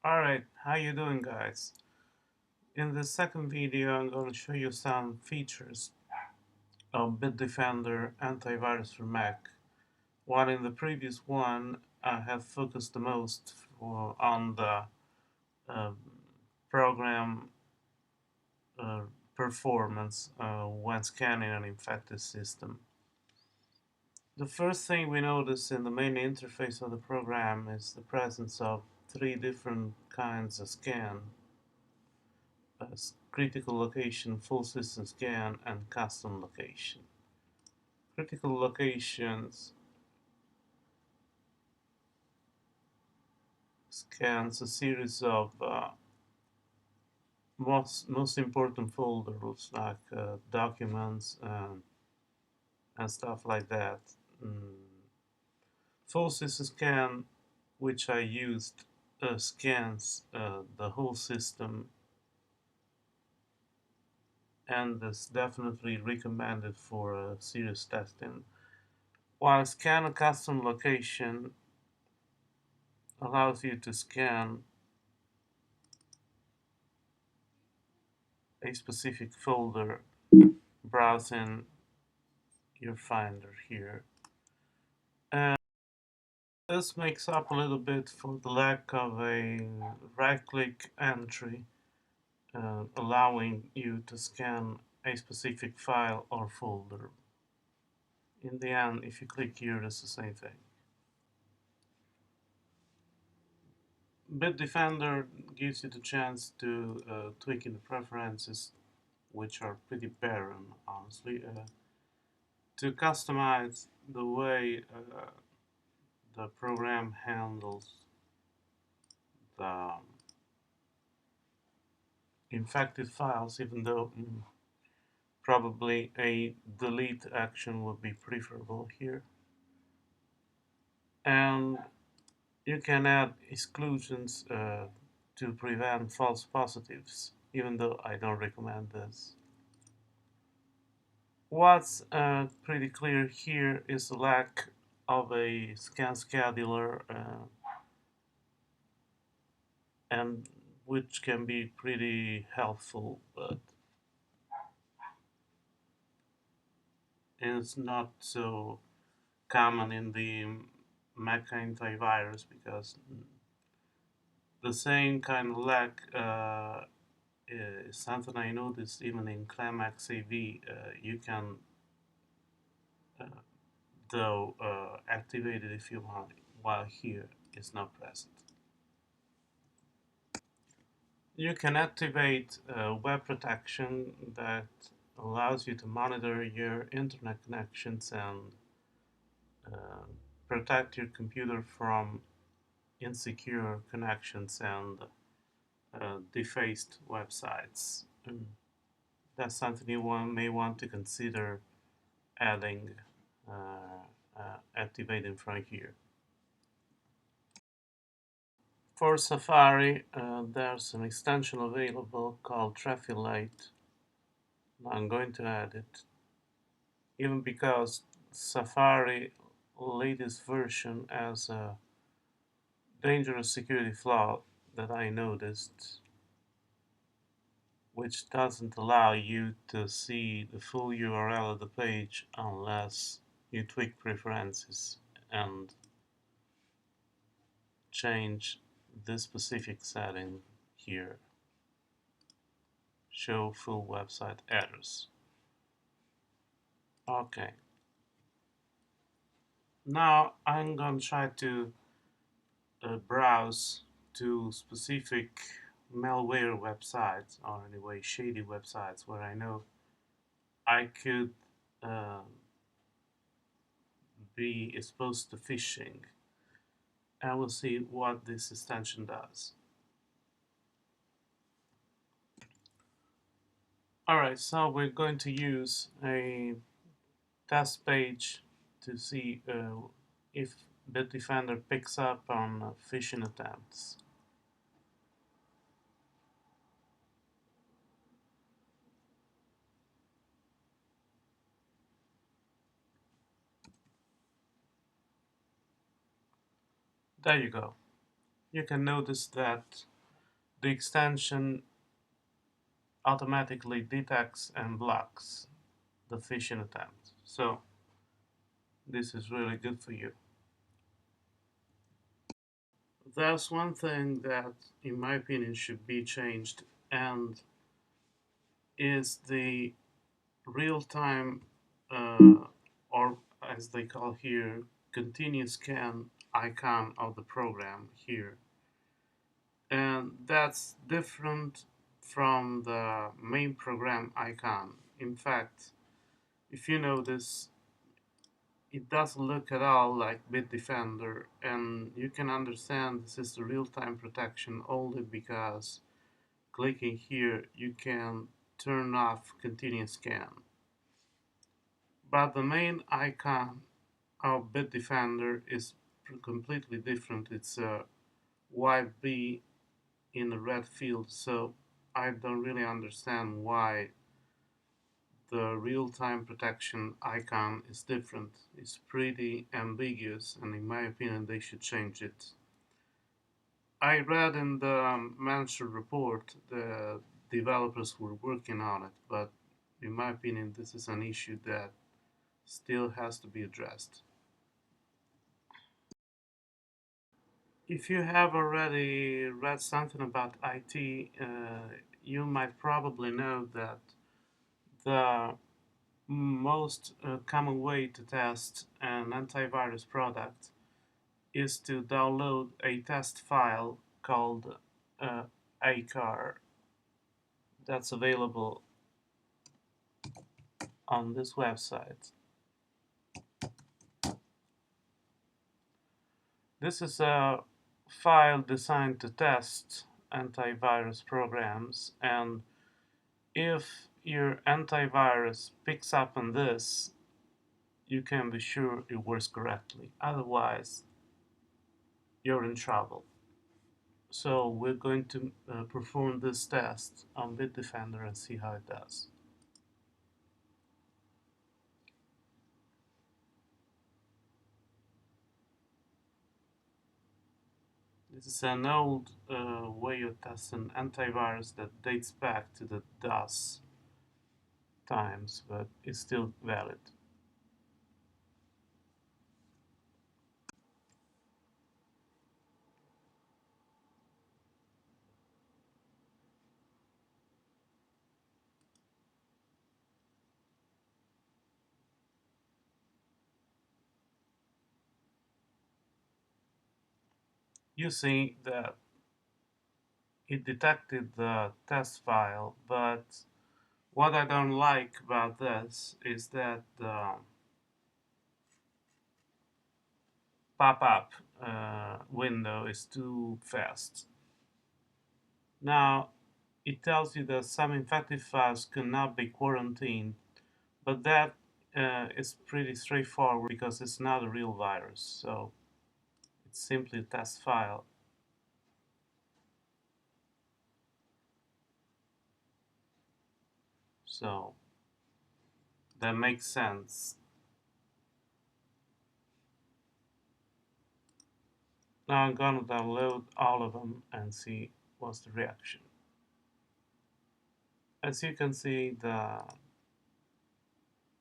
Alright, how you doing guys? In the second video I'm going to show you some features of Bitdefender Antivirus for Mac. While in the previous one I have focused the most on the uh, program uh, performance when scanning an infected system. The first thing we notice in the main interface of the program is the presence of three different kinds of scan: critical location, full system scan, and custom location. Critical locations scans a series of most important folders like documents and stuff like that. Mm. Full system scan, which I used, scans the whole system and is definitely recommended for serious testing. While scan a custom location allows you to scan a specific folder browsing your Finder here. And this makes up a little bit for the lack of a right-click entry, allowing you to scan a specific file or folder. In the end, if you click here, it's the same thing. Bitdefender gives you the chance to tweak in the preferences, which are pretty barren, honestly, to customize the way the program handles the infected files, even though probably a delete action would be preferable here. And you can add exclusions to prevent false positives, even though I don't recommend this. What's pretty clear here is the lack of a scan scheduler, and which can be pretty helpful, but is not so common in the Mac antivirus, because the same kind of lag is something I noticed even in Climax AV. You can, uh, though, activate it if you want, while here it's not present. You can activate web protection that allows you to monitor your internet connections and uh, protect your computer from insecure connections and defaced websites. That's something you may want to consider adding, activating from here. For Safari, there's an extension available called Trafilate. I'm going to add it, even because Safari latest version has a dangerous security flaw that I noticed, which doesn't allow you to see the full URL of the page unless you tweak preferences and change this specific setting here. Show full website address. Okay. Now I'm going to try to browse to specific malware websites, or anyway shady websites, where I know I could uh, be exposed to phishing, and we'll see what this extension does. Alright, so we're going to use a test page to see if Bitdefender picks up on phishing attempts. There you go. You can notice that the extension automatically detects and blocks the phishing attempt. So this is really good for you. There's one thing that, in my opinion, should be changed, and is the real-time, or as they call here, continuous scan icon of the program here. And that's different from the main program icon. In fact, if you notice, it doesn't look at all like Bitdefender, and you can understand this is the real-time protection only because clicking here you can turn off continuous scan. But the main icon of Bitdefender is completely different. It's a white B in a red field, so I don't really understand why the real-time protection icon is different. It's pretty ambiguous, and in my opinion they should change it. I read in the mentioned report the developers were working on it, but in my opinion this is an issue that still has to be addressed. If you have already read something about IT, you might probably know that the most common way to test an antivirus product is to download a test file called ACAR that's available on this website. This is a file designed to test antivirus programs, and if your antivirus picks up on this, you can be sure it works correctly. Otherwise, you're in trouble. So we're going to perform this test on Bitdefender and see how it does. This is an old way of testing antivirus that dates back to the DOS times, but it's still valid. You see that it detected the test file, but what I don't like about this is that the pop-up window is too fast. Now, it tells you that some infected files cannot be quarantined, but that is pretty straightforward because it's not a real virus, so it's simply a test file. So that makes sense. Now I'm gonna download all of them and see what's the reaction. As you can see, the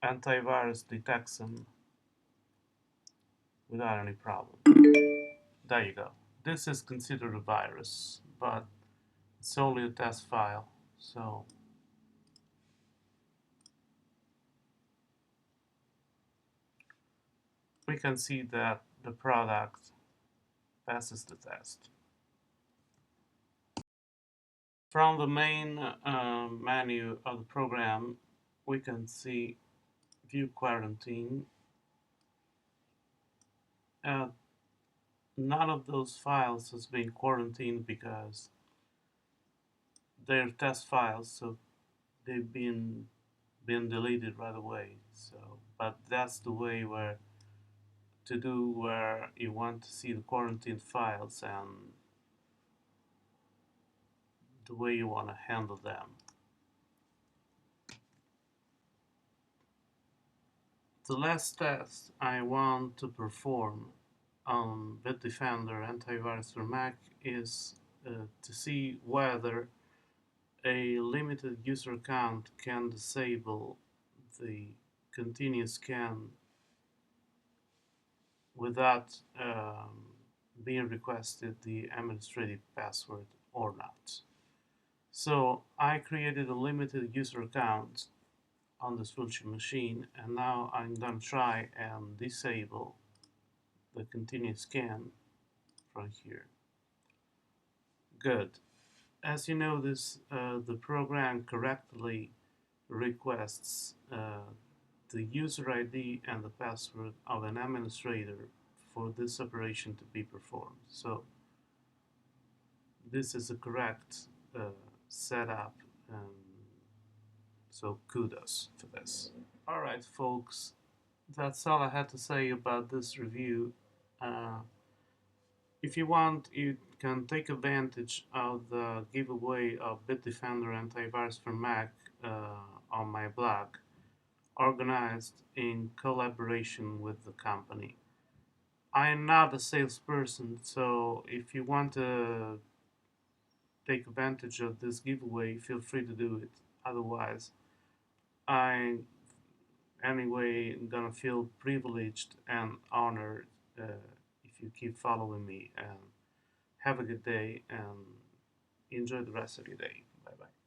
antivirus detects them without any problem. There you go. This is considered a virus, but it's only a test file, so we can see that the product passes the test. From the main menu of the program, we can see View Quarantine. None of those files has been quarantined because they're test files, so they've been deleted right away. So, but that's the way where to do where you want to see the quarantined files and the way you want to handle them. The last test I want to perform on Bitdefender Antivirus for Mac is to see whether a limited user account can disable the continuous scan without being requested the administrative password or not. So I created a limited user account on this virtual machine, and now I'm going to try and disable the continuous scan from here. Good. As you notice, the program correctly requests the user ID and the password of an administrator for this operation to be performed. So this is a correct setup, so kudos for this. Alright folks, that's all I had to say about this review. If you want, you can take advantage of the giveaway of Bitdefender Antivirus for Mac on my blog, organized in collaboration with the company. I am not a salesperson, so if you want to take advantage of this giveaway, feel free to do it. Otherwise, I anyway gonna feel privileged and honored if you keep following me. And have a good day and enjoy the rest of your day. Bye bye.